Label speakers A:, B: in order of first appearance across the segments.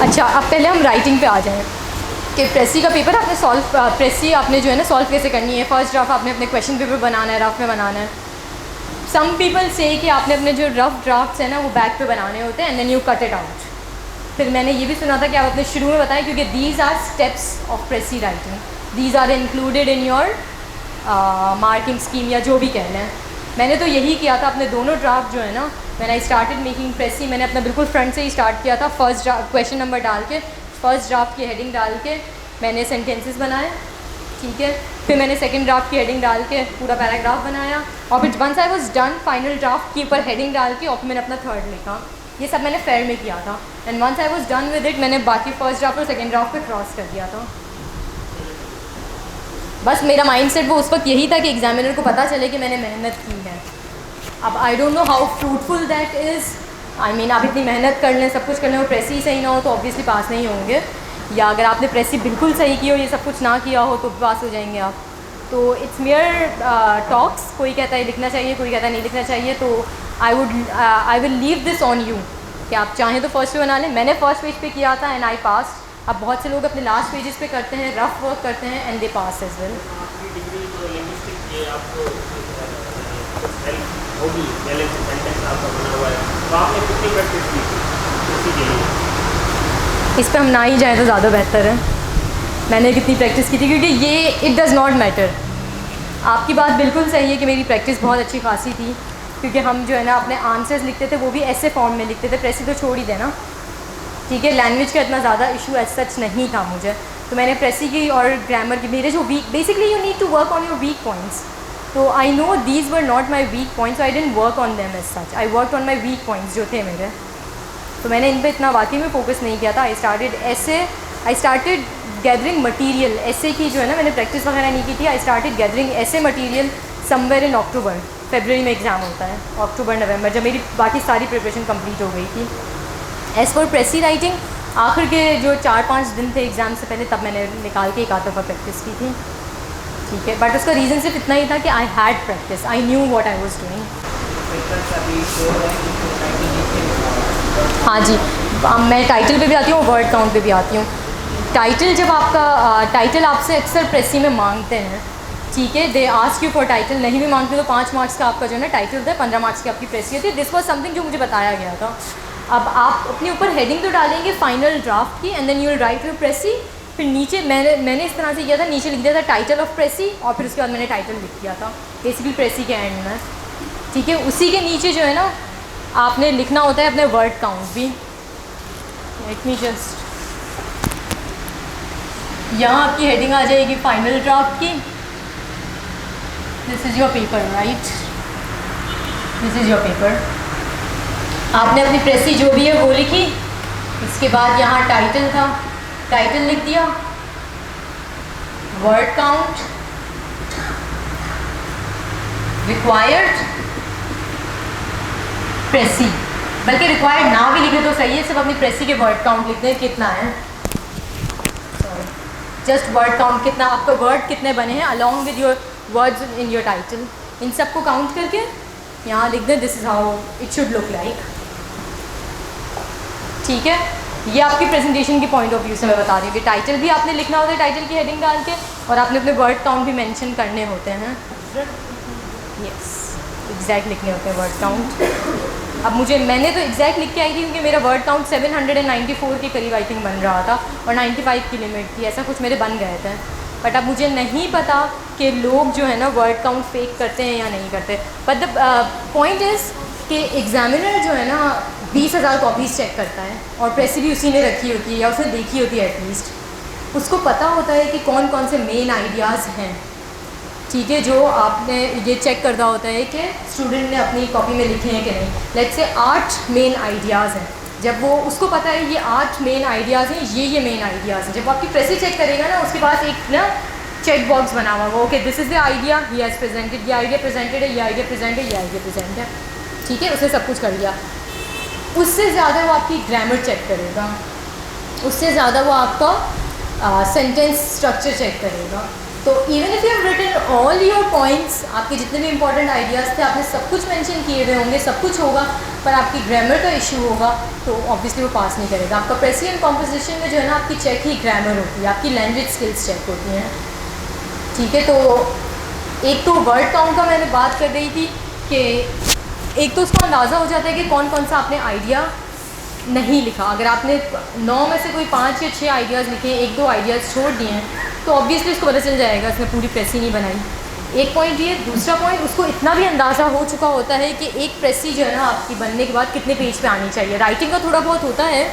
A: अच्छा, अब पहले हम राइटिंग पे आ जाएं कि प्रेसी का पेपर आपने प्रेसी आपने जो है ना सॉल्व कैसे करनी है। फर्स्ट ड्राफ्ट आपने अपने क्वेश्चन पेपर बनाना है, रफ में बनाना है। सम पीपल से कि आपने अपने जो रफ ड्राफ्ट्स हैं ना वो बैक पे बनाने होते हैं and then you cut it out. फिर मैंने ये भी सुना था कि आप अपने शुरू में बताएं, क्योंकि these are steps of precis writing, these are included in your marking scheme या जो भी कहना है। मैंने तो यही किया था अपने दोनों ड्राफ्ट जो है ना, मैंने स्टार्टेड मेकिंग प्रेसी, मैंने अपना बिल्कुल फ्रंट से ही स्टार्ट किया था। फर्स्ट क्वेश्चन नंबर डाल के, फर्स्ट ड्राफ्ट की हेडिंग डाल के मैंने सेंटेंसेस बनाए, ठीक है। फिर मैंने सेकंड ड्राफ्ट की हेडिंग डाल के पूरा पैराग्राफ बनाया, और फिर once I was done final draft के ऊपर हेडिंग डाल के और फिर मैंने अपना थर्ड लिखा। ये सब मैंने फेयर में किया था and once I was done with it मैंने बाकी फर्स्ट ड्राफ्ट और सेकंड ड्राफ्ट पे क्रॉस कर दिया था। बस मेरा माइंडसेट वो उस वक्त यही था कि एग्जामिनर को पता चले कि मैंने मेहनत की है। अब I don't know how fruitful that is. I mean आप इतनी मेहनत कर लें, सब कुछ कर लें और प्रेसी सही ना हो तो ऑब्वियसली पास नहीं होंगे, या अगर आपने प्रेसी बिल्कुल सही की हो, ये सब कुछ ना किया हो तो पास हो जाएंगे आप। तो इट्स मेयर टॉक्स, कोई कहता है लिखना चाहिए, कोई कहता है नहीं लिखना चाहिए। तो I will leave this on you कि आप चाहें तो फर्स्ट पे बना लें। मैंने फर्स्ट पेज पे किया था एंड आई पास। अब बहुत से लोग अपने लास्ट पेजेस पे करते हैं, रफ वर्क करते हैं and they pass as well. इस पर हम ना ही जाएँ तो ज़्यादा बेहतर है। मैंने कितनी प्रैक्टिस की थी, क्योंकि ये इट डज़ नॉट मैटर। आपकी बात बिल्कुल सही है कि मेरी प्रैक्टिस बहुत अच्छी खासी थी, क्योंकि हम जो है ना अपने आंसर्स लिखते थे वो भी ऐसे फॉर्म में लिखते थे। प्रेसी तो छोड़ ही देना, ठीक है। लैंग्वेज का इतना ज़्यादा इशू एज सच नहीं था मुझे, तो मैंने प्रेसी की और ग्रामर की, मेरे जो weak, basically you need to work on your weak points. तो I know these were not my weak points, I didn't work on them as such, I work on my weak points जो थे मेरे। तो मैंने इन पर इतना वाकई में फोकस नहीं किया था। I started gathering material. ऐसे की जो है ना मैंने प्रैक्टिस वगैरह नहीं की थी। आई स्टार्टेड गैदरिंग ऐसे मटीरियल समवेयर इन अक्टूबर, फरवरी में एग्ज़ाम होता है, अक्टूबर नवंबर, जब मेरी बाकी सारी प्रिपरेशन कंप्लीट हो गई थी। एज़ फॉर प्रेसी राइटिंग, आखिर के जो 4-5 दिन थे एग्ज़ाम से पहले, तब मैंने निकाल के एक आध दफ़ा प्रैक्टिस की थी, ठीक है। बट उसका रीज़न सिर्फ इतना ही था कि I had practice, I knew what I was doing. हाँ जी, मैं टाइटल पे भी आती हूँ, वर्ड काउंट पे भी आती हूँ। टाइटल, जब आपका टाइटल आपसे अक्सर प्रेसी में मांगते हैं, ठीक है, they ask you for title. नहीं भी मांगते तो 5 मार्क्स का आपका जो है ना टाइटल होता है, 15 मार्क्स की आपकी प्रेसी होती है। दिस वॉज समथिंग जो मुझे बताया गया था। अब आप अपने ऊपर हेडिंग तो डालेंगे फाइनल ड्राफ्ट की and then you will write your precis. फिर नीचे मैंने इस तरह से किया था, नीचे लिख दिया था टाइटल ऑफ प्रेसी, और फिर उसके बाद मैंने टाइटल लिख दिया था बेसिकली प्रेसी के एंड में, ठीक है। उसी के नीचे जो है ना आपने लिखना होता है अपने वर्ड काउंट भी। लेट मी जस्ट, यहाँ आपकी हेडिंग आ जाएगी फाइनल ड्राफ्ट की। This is your paper, right, this is your paper. आपने अपनी प्रेसी जो भी है वो लिखी। इसके बाद यहाँ टाइटल था, टाइटल लिख दिया, वर्ड काउंट, रिक्वायर्ड, प्रेसी। बल्कि रिक्वायर्ड ना भी लिखे तो सही है, सिर्फ अपनी प्रेसी के वर्ड काउंट लिखते हैं कितना है, जस्ट वर्ड काउंट कितना, आपका वर्ड कितने बने हैं along with your words in your title, इन सबको काउंट करके यहाँ लिख दें this is how it should look like, ठीक है। ये आपकी प्रेजेंटेशन के पॉइंट ऑफ व्यू से मैं बता रही हूँ कि टाइटल भी आपने लिखना होता है टाइटल की हेडिंग डाल के, और आपने अपने वर्ड काउंट भी मेंशन करने होते हैं। यस, एग्जैक्ट लिखने होते हैं वर्ड काउंट। अब मैंने तो एग्जैक्ट लिख के आई थी, क्योंकि मेरा वर्ड काउंट 794 के करीब आई थिंक बन रहा था और 95 की लिमिट थी, ऐसा कुछ मेरे बन गए थे। बट अब मुझे नहीं पता कि लोग जो है ना वर्ड काउंट फेक करते हैं या नहीं करते। बट द पॉइंट इज़ कि एग्जामिनर जो है ना 20,000 कॉपीज़ चेक करता है, और प्रेसी भी उसी ने रखी होती है या उसने देखी होती है एटलीस्ट। उसको पता होता है कि कौन कौन से मेन आइडियाज़ हैं, ठीक है, जो आपने ये चेक करना होता है कि स्टूडेंट ने अपनी कॉपी में लिखे हैं कि नहीं। लेट्स से 8 मेन आइडियाज़ हैं, जब वो उसको पता है ये 8 मेन आइडियाज़ हैं, ये मेन आइडियाज़ हैं, जब आपकी प्रेसी चेक करेगा ना उसके पास एक ना चेक बॉक्स बना हुआ, okay this is the idea, he has presented, ये आइडिया प्रेजेंटेड है, ये आइडिया प्रेजेंट है, ये आइडिया प्रेजेंट है, ठीक है, उसने सब कुछ कर लिया। उससे ज़्यादा वो आपकी ग्रामर चेक करेगा, उससे ज़्यादा वो आपका सेंटेंस स्ट्रक्चर चेक करेगा, तो even if you have written all your points, आपके जितने भी इंपॉर्टेंट आइडियाज़ थे आपने सब कुछ मेंशन किए हुए होंगे, सब कुछ होगा, पर आपकी ग्रामर का इशू होगा तो ऑब्वियसली वो पास नहीं करेगा। आपका प्रेसी एंड कॉम्पोजिशन में जो है ना आपकी चेक ही ग्रामर होती है, आपकी लैंग्वेज स्किल्स चेक होती हैं, ठीक है। तो एक तो वर्ड काउंट का मैंने बात कर रही थी कि एक तो उसको अंदाज़ा हो जाता है कि कौन कौन सा आपने आइडिया नहीं लिखा। अगर आपने 9 में से कोई 5 या 6 आइडियाज़ लिखे हैं, 1-2 आइडियाज़ छोड़ दिए हैं, तो ऑब्वियसली उसको पता चल जाएगा इसने पूरी प्रेसी नहीं बनाई। एक पॉइंट ये। दूसरा पॉइंट, उसको इतना भी अंदाज़ा हो चुका होता है कि एक प्रेसी जो है ना आपकी बनने के बाद कितने पेज पे आनी चाहिए। राइटिंग का थोड़ा बहुत होता है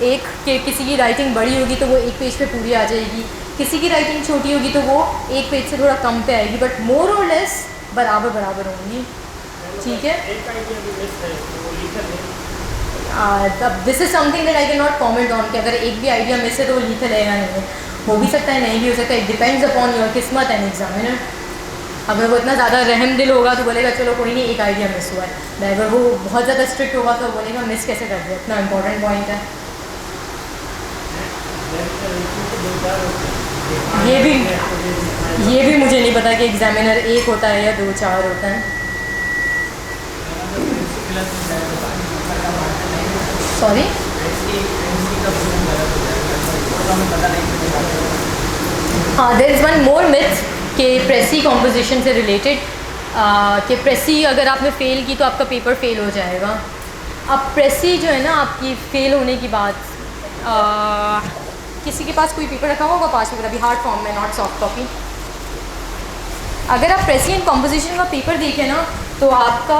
A: एक कि किसी की राइटिंग बड़ी होगी तो वो 1 पेज पे पूरी आ जाएगी, किसी की राइटिंग छोटी होगी तो वो 1 पेज से थोड़ा कम पे आएगी, बट मोर और लेस बराबर होंगी, ठीक है। तब this is something that I can not comment on कि अगर एक भी आइडिया मिस है तो वो लीथल है या नहीं है, हो भी सकता है नहीं भी हो सकता है, इट डिपेंड्स अपॉन योर किस्मत एंड एग्जामिनर। अगर वो इतना ज़्यादा रहम दिल होगा तो बोलेगा चलो कोई नहीं एक आइडिया मिस हुआ है, अगर वो बहुत ज़्यादा स्ट्रिक्ट होगा तो बोलेगा मिस कैसे कर दिया, इतना इंपॉर्टेंट पॉइंट है। ये भी मुझे नहीं पता कि एग्जामिनर 1 होता है या 2-4 होता है। सॉरी, हाँ, there is one more myth कि प्रेसी कॉम्पोजिशन से रिलेटेड कि प्रेसी अगर आपने फ़ेल की तो आपका पेपर फ़ेल हो जाएगा। अब प्रेसी जो है ना आपकी फ़ेल होने की बात, किसी के पास कोई पेपर रखा होगा पास में, अभी हार्ड फॉर्म में, नॉट सॉफ्ट कॉपी। अगर आप प्रेसी एंड कॉम्पोजिशन का पेपर देखें ना तो आपका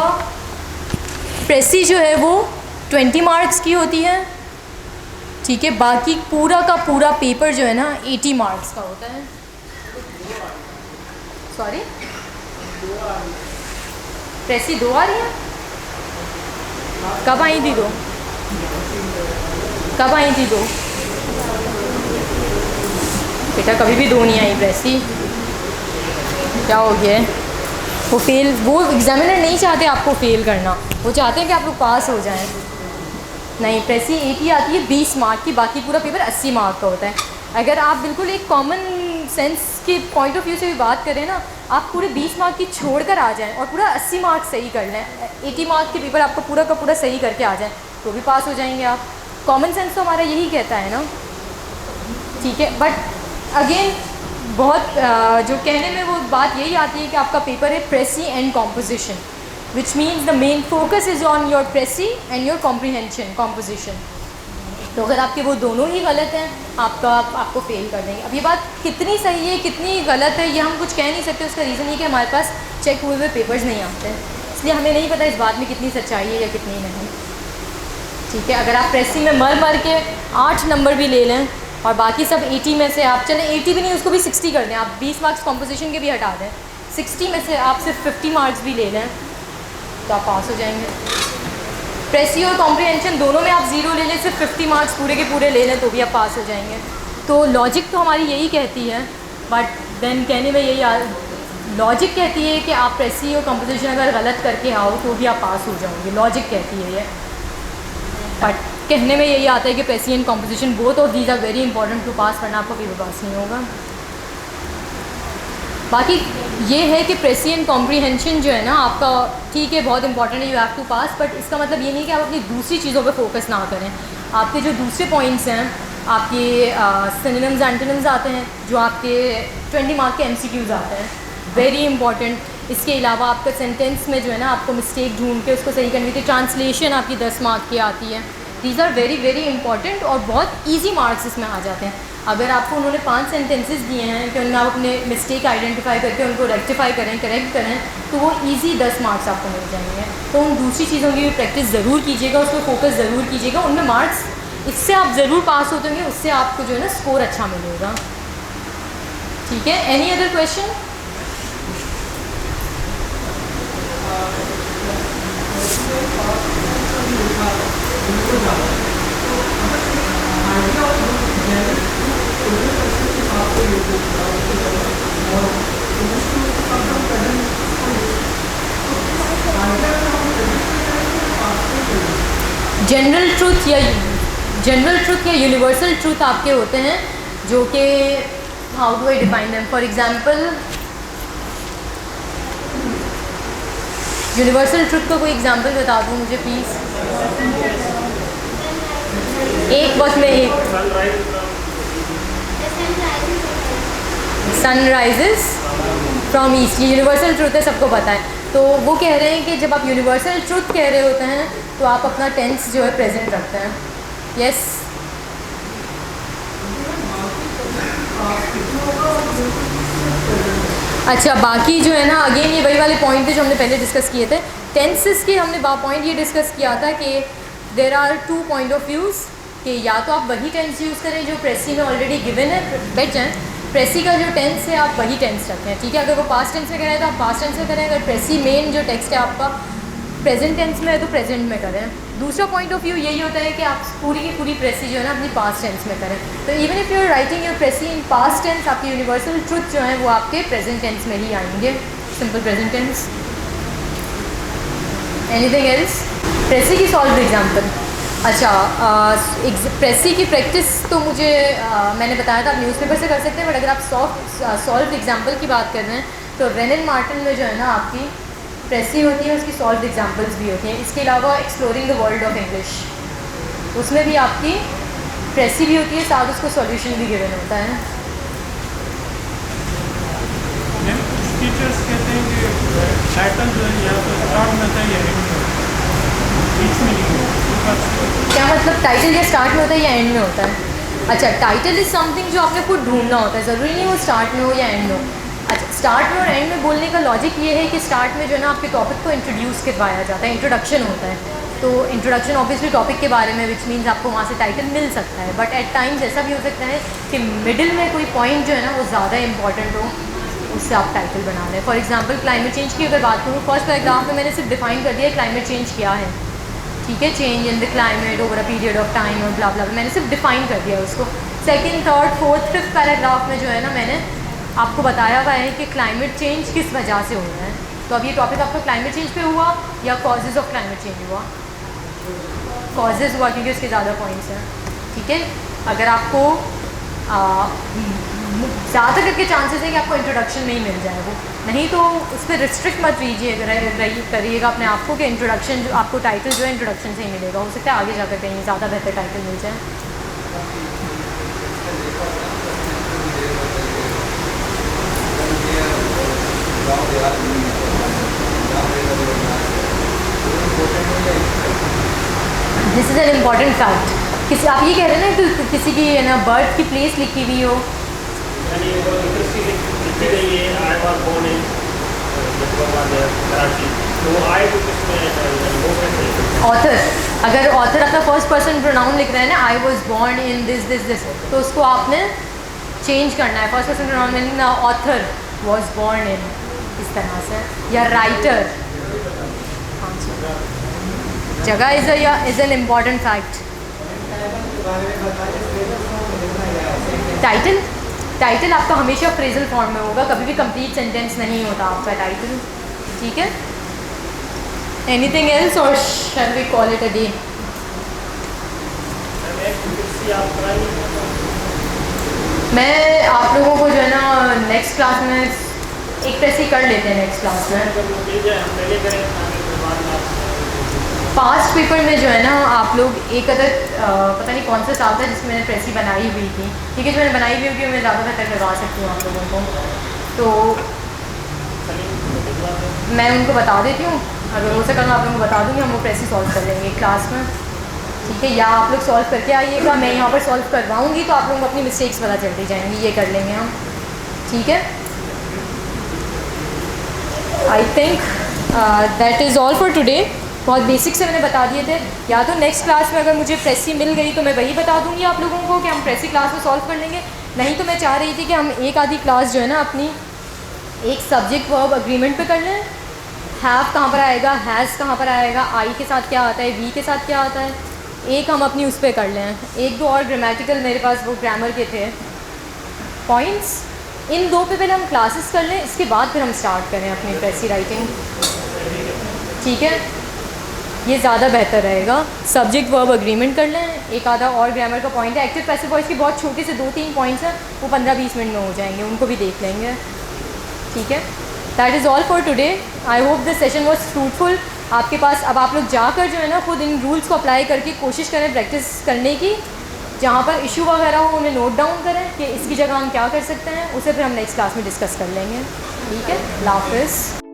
A: प्रेसी जो है वो 20 मार्क्स की होती है, ठीक है। बाकी पूरा का पूरा पेपर जो है ना 80 मार्क्स का होता है। सॉरी, प्रेसी 2 आ रही है? कब आई थी 2? कब आई थी 2? बेटा कभी भी 2 नहीं आई प्रेसी, क्या हो गया है? वो एग्जामिनर नहीं चाहते आपको फेल करना, वो चाहते हैं कि आप लोग पास हो जाएं। नहीं, प्रेसी एक ही आती है 20 मार्क की, बाकी पूरा पेपर 80 मार्क का होता है। अगर आप बिल्कुल एक कॉमन सेंस के पॉइंट ऑफ व्यू से भी बात करें ना, आप पूरे 20 मार्क की छोड़ कर आ जाएं और पूरा 80 मार्क सही कर लें, 80 मार्क के पेपर आपका पूरा का पूरा सही करके आ जाएं तो भी पास हो जाएंगे आप। कॉमन सेंस तो हमारा यही कहता है ना, ठीक है। बट अगेन बहुत जो कहने में वो बात यही आती है कि आपका पेपर है precis and composition, which means the main focus is on your precis and your comprehension composition. तो अगर आपके वो दोनों ही गलत हैं आपको फेल कर देंगे। अब ये बात कितनी सही है कितनी गलत है ये हम कुछ कह नहीं सकते, उसका रीज़न ये कि हमारे पास चेक हुए हुए पेपर्स नहीं आते हैं, इसलिए हमें नहीं पता इस बात में कितनी सच्चाई है या कितनी नहीं, ठीक है। अगर आप प्रेसी में मर के 8 नंबर भी ले लें और बाकी सब 80 में से आप चलें 80 भी नहीं उसको भी 60 कर दें, आप 20 मार्क्स कॉम्पोजिशन के भी हटा दें, 60 में से आप सिर्फ 50 मार्क्स भी ले लें तो आप पास हो जाएंगे। प्रेसी और कॉम्प्रीहेंशन दोनों में आप 0 ले लें, सिर्फ 50 मार्क्स पूरे के पूरे ले लें तो भी आप पास हो जाएंगे। तो लॉजिक तो हमारी यही कहती है, बट देन कहने में यही लॉजिक कहती है कि आप प्रेसी और कॉम्पोजिशन अगर गलत करके आओ तो भी आप पास हो जाओगे, लॉजिक कहती है ये। बट कहने में यही आता है कि precis and composition both of these are very important to pass, वरना आपका पेपर पास नहीं होगा। बाकी ये है कि प्रेसी एंड कॉम्प्रीहेंशन जो है ना आपका ठीक है बहुत इंपॉर्टेंट है, you have to pass, but इसका मतलब ये नहीं कि आप अपनी दूसरी चीज़ों पे फोकस ना करें। आपके जो दूसरे पॉइंट्स हैं आपके सिनोनिम्स एंटोनिम्स आते हैं जो आपके 20 मार्क के MCQs आते हैं, वेरी इंपॉर्टेंट। इसके अलावा आपका सेंटेंस में जो है ना आपको मिस्टेक ढूंढ के उसको सही करनी थी, ट्रांसलेशन आपकी 10 मार्क की आती है, these are very very important और बहुत ईजी मार्क्स इसमें आ जाते हैं। अगर आपको उन्होंने 5 सेंटेंसेस दिए हैं कि उनमें आप अपने मिस्टेक आइडेंटिफाई करके उनको रेक्टिफाई करें, करेक्ट करें, तो वो इजी 10 मार्क्स आपको मिल जाएंगे। तो उन दूसरी चीज़ों की भी प्रैक्टिस ज़रूर कीजिएगा, उस पर फोकस ज़रूर कीजिएगा, उनमें मार्क्स इससे आप ज़रूर पास होते होंगे, उससे आपको जो है ना स्कोर अच्छा मिलेगा, ठीक है। Any other question? General truth या यूनिवर्सल ट्रूथ आपके होते हैं जो कि how do I define them? For example universal truth का कोई एग्जाम्पल बता दूँ मुझे प्लीज़, एक बस में एक। सनराइजेस फ्रॉम ईस्ट, ये यूनिवर्सल ट्रुथ है, सबको पता है। तो वो कह रहे हैं कि जब आप यूनिवर्सल ट्रुथ कह रहे होते हैं तो आप अपना टेंस जो है प्रेजेंट रखते हैं। यस अच्छा, बाकी जो है ना अगेन ये वही वाले पॉइंट थे जो हमने पहले डिस्कस किए थे। टेंसेस के हमने पॉइंट ये डिस्कस किया था कि there are 2 point of views, कि या तो आप वही टेंस यूज़ करें जो प्रेसी में ऑलरेडी गिवन है, बैठ जाएँ, प्रेसी का जो टेंस है आप वही टेंस रखें, ठीक है। अगर वो पास्ट टेंस में करें तो आप पास्ट टेंस में करें, अगर प्रेसी मेन जो टेक्स्ट है आपका प्रेजेंट टेंस में है तो प्रेजेंट में करें। दूसरा पॉइंट ऑफ व्यू यही होता है कि आप पूरी की पूरी प्रेसी जो है ना अपनी पास्ट टेंस में करें। तो even if you are writing your precis in past tense, आपकी यूनिवर्सल ट्रुथ जो है वो आपके प्रेजेंट टेंस में ही आएंगे, simple present tense. Anything else? Precis की सॉल्व एग्जाम्पल। अच्छा, प्रेसी की प्रैक्टिस तो मुझे मैंने बताया था आप न्यूज़पेपर से कर सकते हैं, बट अगर आप सॉल्व एग्जाम्पल की बात कर रहे हैं तो रेनन मार्टिन में जो है ना आपकी प्रेसी होती है, उसकी सॉल्व एग्जाम्पल्स भी होती हैं। इसके अलावा exploring the world of English, उसमें भी आपकी प्रेसी भी होती है, साथ उसको सॉल्यूशन भी गिवन होता है।
B: टीचर्स कहते हैं कि टाइटल जो है या तो स्टार्ट में होता है या एंड में, बीच में नहीं होता।
A: क्या मतलब टाइटल या स्टार्ट में होता है या एंड में होता है? अच्छा, टाइटल इज़ समथिंग जो आपने खुद ढूंढना होता है, ज़रूरी नहीं वो स्टार्ट में हो या एंड में हो। अच्छा, स्टार्ट में और एंड में बोलने का लॉजिक ये है कि स्टार्ट में जो है ना आपके टॉपिक को इंट्रोड्यूस करवाया जाता है, इंट्रोडक्शन होता है। तो इंट्रोडक्शन ऑब्वियसली टॉपिक के बारे में, विच मीन्स आपको वहाँ से टाइटल मिल सकता है। बट एट टाइम्स ऐसा भी हो सकता है कि मिडिल में कोई पॉइंट जो है ना वो ज़्यादा इंपॉर्टेंट हो, उससे आप टाइटल बना लें। फॉर एग्जाम्पल क्लाइमेट चेंज की अगर बात करूँ, फर्स्ट पैराग्राफ में मैंने सिर्फ डिफाइन कर दिया क्लाइमेट चेंज क्या है, ठीक है, change in the climate over a period of time और ब्ला ब्ला, मैंने सिर्फ डिफाइन कर दिया उसको। Second, third, fourth, fifth paragraph में जो है ना मैंने आपको बताया हुआ है कि क्लाइमेट चेंज किस वजह से हो रहा है। तो अब ये टॉपिक आपका क्लाइमेट चेंज पे हुआ या कॉजेज़ ऑफ क्लाइमेट चेंज हुआ? कॉजेज़ हुआ क्योंकि उसके ज़्यादा पॉइंट्स हैं, ठीक है। अगर आपको ज़्यादा करके चांसेस है कि आपको इंट्रोडक्शन में ही मिल जाए वो, नहीं तो उस पर रिस्ट्रिक्ट मत करिएगा अपने आप को कि इंट्रोडक्शन जो आपको टाइटल जो है इंट्रोडक्शन से ही मिलेगा, हो सकता है आगे जाकर कहीं ज़्यादा बेहतर टाइटल मिल जाए। This is an important fact. किसी आप ये कह रहे हैं ना कि किसी की है ना बर्थ की प्लेस लिखी हुई हो, ऑथर, अगर ऑथर अपना फर्स्ट पर्सन प्रोनाउन लिख रहा है ना, I was born in this this this, तो उसको आपने चेंज करना है, फर्स्ट पर्सन प्रोनाउन मीनिंग ना ऑथर वॉज बॉर्न इन, इस तरह से। या राइटर, जगह is an important fact. Title आपका हमेशा फ्रेजल फॉर्म में होगा, कभी भी कंप्लीट सेंटेंस नहीं होता आपका टाइटल, ठीक है। एनीथिंग एल्स और shall we call it a day? मैं आप लोगों को जो है ना नेक्स्ट क्लास में एक प्रेसी कर लेते हैं, नेक्स्ट क्लास में पास्ट पेपर में जो है ना आप लोग एक अदर पता नहीं कौन सा साल था जिसमें मैंने प्रेसी बनाई हुई थी, ठीक है, जो मैंने बनाई हुई होगी मैं ज़्यादा बेहतर करवा सकती हूँ आप लोगों को, तो मैं उनको बता देती हूँ, अगर हो सका मैं आप लोगों को बता दूँगी, हम वो प्रेसी सॉल्व कर लेंगे क्लास में, ठीक है। या आप लोग सॉल्व करके आइएगा, मैं यहाँ पर सॉल्व करवाऊँगी तो आप लोगों को अपनी मिस्टेक्स पता चलती जाएंगी, ये कर लेंगे हम, ठीक है। I think that is all for today. बहुत बेसिक से मैंने बता दिए थे, या तो नेक्स्ट क्लास में अगर मुझे प्रेसी मिल गई तो मैं वही बता दूंगी आप लोगों को कि हम प्रेसी क्लास में सॉल्व कर लेंगे, नहीं तो मैं चाह रही थी कि हम एक आधी क्लास जो है ना अपनी एक सब्जेक्ट वर्ब अग्रीमेंट पे कर लें। हैव कहाँ पर आएगा, हैज़ कहाँ पर आएगा, आई के साथ क्या आता है, वी के साथ क्या आता है, एक हम अपनी उस पर कर लें। एक दो और ग्रामेटिकल मेरे पास वो ग्रामर के थे पॉइंट्स, इन दो पे पहले हम क्लासेस कर लें, इसके बाद फिर हम स्टार्ट करें अपनी प्रेसी राइटिंग, ठीक है। ये ज़्यादा बेहतर रहेगा। सब्जेक्ट वर्ब अग्रीमेंट कर लें, एक आधा और ग्रामर का पॉइंट है, एक्टिव पैसिव वॉइस के बहुत छोटे से 2-3 पॉइंट्स हैं, वो 15-20 मिनट में हो जाएंगे, उनको भी देख लेंगे। ठीक है, that is all for today. I hope this session was fruitful. आपके पास अब आप लोग जाकर जो है ना खुद इन रूल्स को अप्लाई करके कोशिश करें प्रैक्टिस करने की। जहाँ पर इशू वगैरह हो उन्हें नोट डाउन करें कि इसकी जगह हम क्या कर सकते हैं, उसे फिर हम नेक्स्ट क्लास में डिस्कस कर लेंगे। ठीक है, अल्लाह हाफ़िज़।